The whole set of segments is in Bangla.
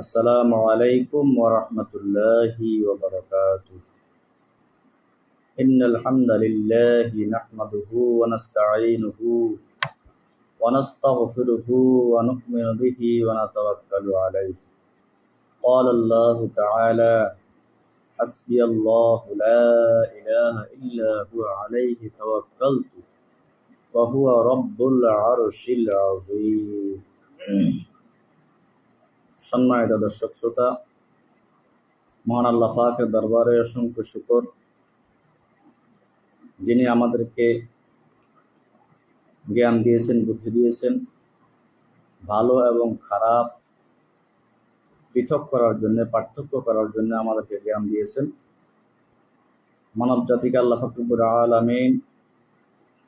السلام عليكم ورحمة الله وبركاته. إن الحمد لله نحمده ونستعينه ونستغفره ونؤمن به ونتوكل عليه. قال الله تعالى: حسبي الله لا إله إلا هو عليه توكلت وهو رب العرش العظيم. সম্মানিত দর্শক শ্রোতা, মহান আল্লাহ পাকের দরবারে অসংখ্য শুকর, যিনি আমাদেরকে জ্ঞান দিয়েছেন, বুদ্ধি দিয়েছেন, ভালো এবং খারাপ পৃথক করার জন্য, পার্থক্য করার জন্য আমাদেরকে জ্ঞান দিয়েছেন। মানব জাতিকে আল্লাহ রব্বুল আলামিন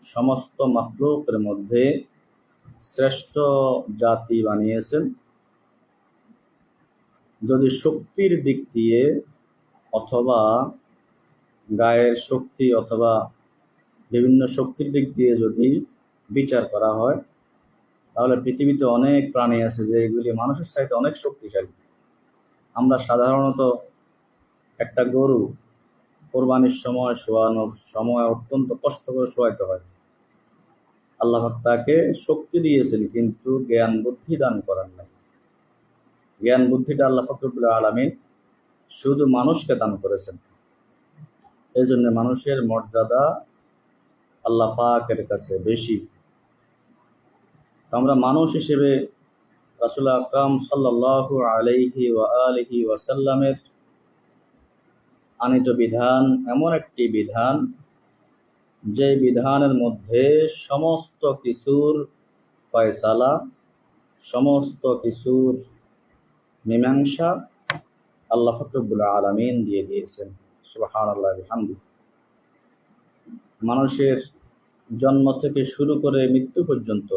সমস্ত মাখলুকের মধ্যে শ্রেষ্ঠ জাতি বানিয়েছেন। যদি শক্তির দিক দিয়ে অথবা গায়ের শক্তি অথবা বিভিন্ন শক্তির দিক দিয়ে যদি বিচার করা হয়, তাহলে পৃথিবীতে অনেক প্রাণী আছে যেগুলি মানুষের চাইতে অনেক শক্তিশালী। আমরা সাধারণত একটা গরু কোরবানির সময় শোয়ানোর সময় অত্যন্ত কষ্ট করে শোয়াইতে হয়। আল্লাহ পাক তাকে শক্তি দিয়েছেন, কিন্তু জ্ঞান বুদ্ধি দান করেন নাই। জ্ঞান বুদ্ধিটা আল্লাহ রব্বুল আলামিন শুধু মানুষকে দান করেছেন। এই জন্য মানুষের মর্যাদা আল্লাহ পাকের কাছে বেশি। আমরা মানুষ হিসেবে রাসূল আকরাম সাল্লাল্লাহু আলাইহি ওয়া আলিহি ওয়াসাল্লামের আনিত বিধান এমন একটি বিধান, যে বিধানের মধ্যে সমস্ত কিছুর ফয়সালা, সমস্ত কিছুর মীমাংসা আল্লাহ রব্বুল আলামিন দিয়ে দিয়েছেন। সুবহানাল্লাহ বিহামদি। মানুষের জন্ম থেকে শুরু করে মৃত্যু পর্যন্ত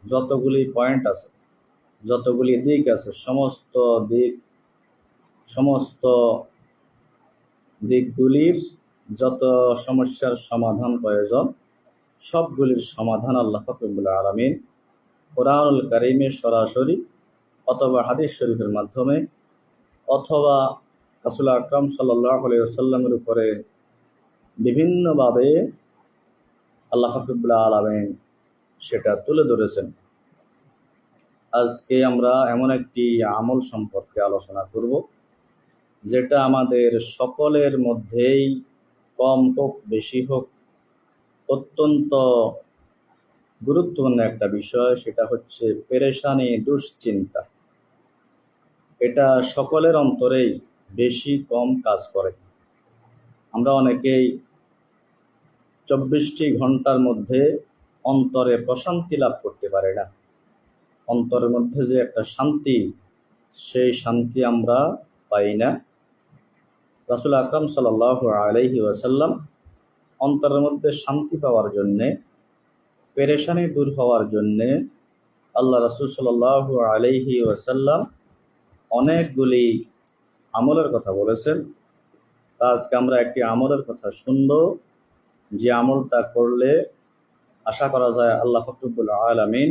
যতগুলি পয়েন্ট আছে, যতগুলি দিক আছে, সমস্ত দিকগুলির যত সমস্যার সমাধান প্রয়োজন, সবগুলির সমাধান আল্লাহ রব্বুল আলামিন কোরআনুল কারীমে সরাসরি অথবা হাদিস শরীফের মাধ্যমে অথবা রাসূল আকরাম সাল্লাল্লাহু আলাইহি ওয়াসাল্লামের উপরে বিভিন্নভাবে আল্লাহ রব্বুল আলামিন সেটা তুলে ধরেছেন। আজকে আমরা এমন একটি আমল সম্পর্কে আলোচনা করব, যেটা আমাদের সকলের মধ্যেই কম হোক বেশি হোক অত্যন্ত গুরুত্বপূর্ণ একটা বিষয়। সেটা হচ্ছে পেরেশানি, দুশ্চিন্তা। এটা সকলের অন্তরেই বেশি কম কাজ করে। আমরা অনেকেই 24টি ঘন্টার মধ্যে অন্তরে প্রশান্তি লাভ করতে পারি না। অন্তরের মধ্যে যে একটা শান্তি, সেই শান্তি আমরা পাই না। রাসূল আকরাম সাল্লাল্লাহু আলাইহি ওয়াসাল্লাম অন্তরের মধ্যে শান্তি পাওয়ার জন্যে, পেরেশানি দূর হওয়ার জন্যে আল্লাহ রাসূল সাল্লাল্লাহু আলাইহি ওয়াসাল্লাম অনেকগুলি আমলের কথা বলেছেন। তা আজকে আমরা একটি আমলের কথা শুনব, যে আমলটা করলে আশা করা যায় আল্লাহ রব্বুল আলামিন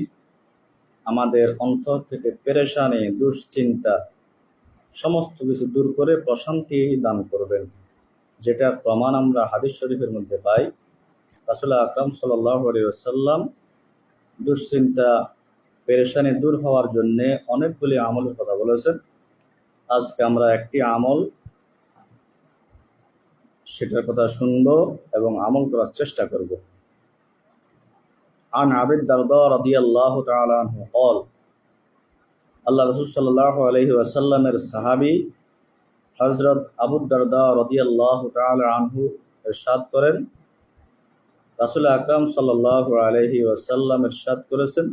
আমাদের অন্তর থেকে পেরেশানি, দুশ্চিন্তা সমস্ত কিছু দূর করে প্রশান্তি দান করবেন। যেটা প্রমাণ আমরা হাদিস শরীফের মধ্যে পাই। রাসূল আকরাম সাল্লাল্লাহু আলাইহি ওয়াসাল্লাম দুশ্চিন্তা, পেরেশানি দূর হওয়ার জন্য অনেকগুলি আমলের কথা বলেছেন। আজকে আমরা একটি আমল, সেটার কথা শুনবো এবং আমল করার চেষ্টা করব। আন আবি দারদা রাদিয়াল্লাহু তাআলা আনহু قال, আল্লাহ রাসূল সাল্লাল্লাহু আলাইহি ওয়াসাল্লামের সাহাবী হযরত আবু দারদা রাদিয়াল্লাহু তাআলা আনহু ইরশাদ করেন, রাসূল আকরাম সাল্লাল্লাহু আলাইহি ওয়াসাল্লাম ইরশাদ করেছেন,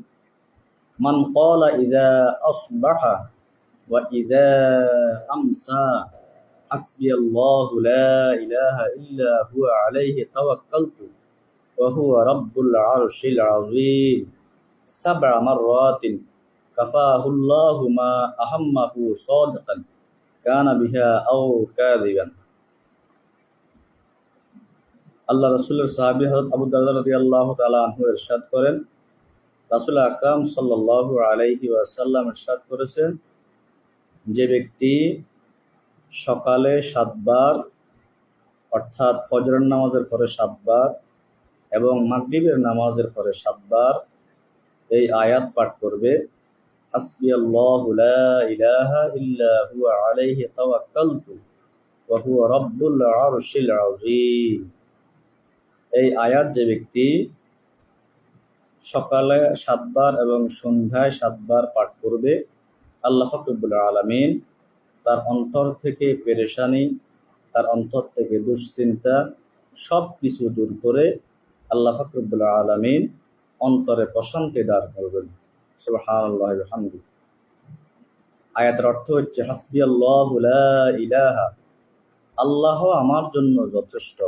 মান ক্বালা ইযা আসবাহা ওয়া ইযা আমসা হাসবিয়াল্লাহু লা ইলাহা ইল্লা হুয়া আলাইহি তাওয়াক্কালতু ওয়া হুয়া রাব্বুল আরশিল আযীম সাব'a মাররাতিন কাফাহুল্লাহু মা আহাম্মাহু সাদিকান কানা বিহা আও কাযিবান। আল্লাহ রাসূলের সাহাবী হযরত আবু দারদা রাদিয়াল্লাহু তাআলা আনহু ইরশাদ করেন, রাসূল আকরাম সাল্লাল্লাহু আলাইহি ওয়াসাল্লাম ইরশাদ করেছেন, যে ব্যক্তি সকালে 7 বার অর্থাৎ ফজরের নামাজের পরে 7 বার এবং মাগরিবের নামাজের পরে 7 বার এই আয়াত পাঠ করবে, হাসবিয়াল্লাহু লা ইলাহা ইল্লা হুয়া আলাইহি তাওয়াক্কালতু ওয়া হুয়া রাব্বুল আরশিল আযীম। এই আয়াত যে ব্যক্তি সকালে 7 বার এবং সন্ধ্যায় 7 বার পাঠ করবে, আল্লাহ পাক রব্বুল আলামিন তার অন্তর থেকে পেরেশানি, তার অন্তর থেকে দুশ্চিন্তা সব কিছু দূর করে আল্লাহ পাক রব্বুল আলামিন অন্তরে প্রশান্তি দান করবেন। সুবহানাল্লাহি ওয়া বিহামদিহি। আয়াতের অর্থ হচ্ছে হাসবিয়াল্লাহু লা ইলাহা, আল্লাহ আমার জন্য যথেষ্ট,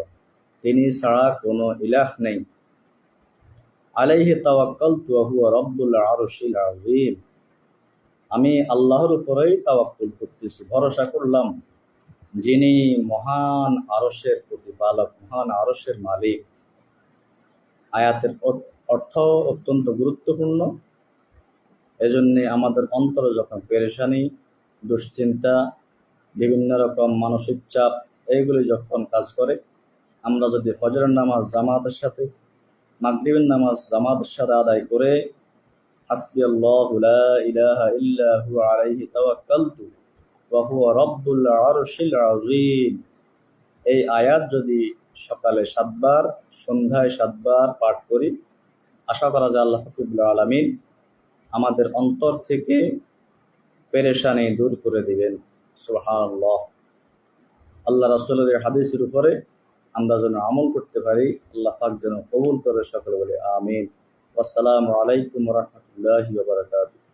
তিনি ছাড়া কোনো ইলাহ নেই। আলাইহি তাওয়াক্কালতু ওয়া হুয়া রাব্বুল আরশিল আযীম, আমি আল্লাহর উপরেই তাওয়াক্কুল করতেছি, ভরসা করলাম, যিনি মহান আরশের প্রতিপালক, মহান আরশের মালিক। আয়াতের অর্থ অত্যন্ত গুরুত্বপূর্ণ। এজন্য আমাদের অন্তরে যখন পেরেশানি, দুশ্চিন্তা, বিভিন্ন রকম মানসিক চাপ এইগুলি যখন কাজ করে, আমরা যদি ফজরের নামাজ জামাতের সাথে, মাগরিবের নামাজ জামাতের সাথে আদায় করে হাসবিয়াল্লাহু লা ইলাহা ইল্লা হুয়া আলাইহি তাওয়াক্কালতু ওয়া হুয়া রাব্বুল আরশিল আযীম এই আয়াত যদি সকালে 7 বার সন্ধ্যায় 7 বার পাঠ করি, আশা করা যায় আল্লাহ রাব্বুল আলামিন আমাদের অন্তর থেকে পেরেশানি দূর করে দিবেন। সুবহানাল্লাহ। আল্লাহ রাসূলের হাদিসের উপরে আমরা যেন আমল করতে পারি, আল্লাহ পাক যেন কবুল করে, সকলে বলে আমিন। আসসালামু আলাইকুম ওয়া রাহমাতুল্লাহি ওয়া বারাকাতুহু।